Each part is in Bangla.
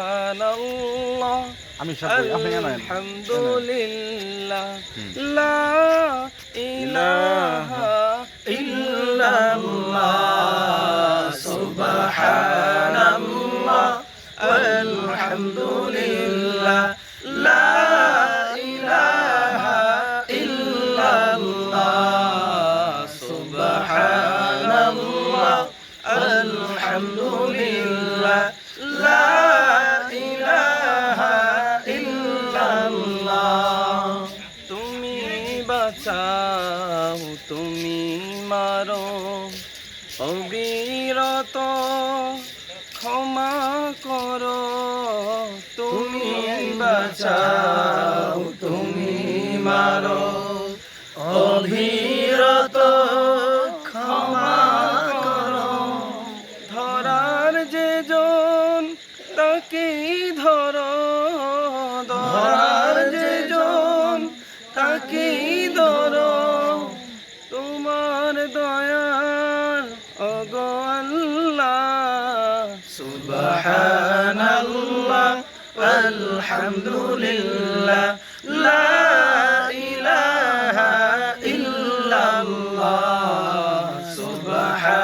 সুবহানাল্লাহ আমি সব বলি, আপনি জানেন। আলহামদুলিল্লাহ লা ইলাহা ইল্লাল্লাহ সুবহানাল্লাহ আলহামদুলিল্লাহ লা ইলাহা ইল্লাল্লাহ সুবহানাল্লাহ আলহামদুলিল্লাহ লা ইলাহা ইল্লাল্লাহ। তুমি বাঁচাও তুমি মারো অবিরত ক্ষমা করো তুমি বাঁচাও তুমি মারো অবিরত ক্ষমা করো। ধরার যে জন তাকেই ধরো ধরার যে জন তাকেই ধরো তোমার দয়ার ওগো আল্লাহ সুবহানাল্লাহ আলহামদুলিল্লাহ লা ইলাহা ইল্লাল্লাহ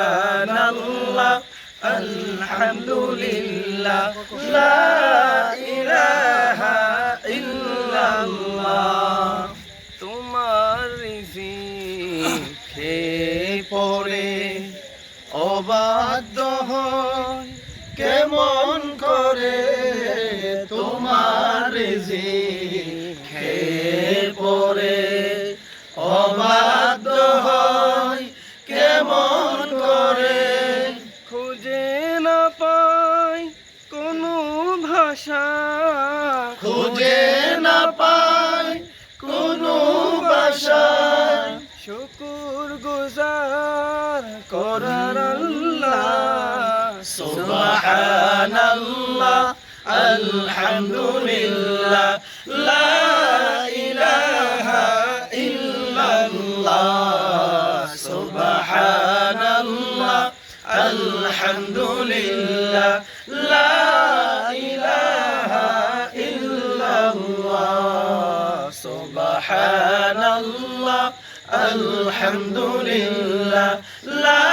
সুবহানাল্লাহ আলহামদুলিল্লাহ লা ইলাহা ইল্লাল্লাহ। তোমার রিজিক খেয়ে পড়ে অবাধ্য হয় কেমন করে তোমার রিজিক খেয়ে পড়ে অবাধ্য হয় কেমন করে খুঁজে না পাই কোনো ভাষা খুঁজে না পাই কোনো ভাষা শুকুর গুজার করার আল্লাহ সুবহানাল্লাহ আলহামদুলিল্লাহ লা ইলাহা ইল্লাল্লাহ সুবহানাল্লাহ আলহামদুলিল্লাহ লা ইলাহা ইল্লাল্লাহ সুবহানাল্লাহ আলহামদুলিল্লাহ লা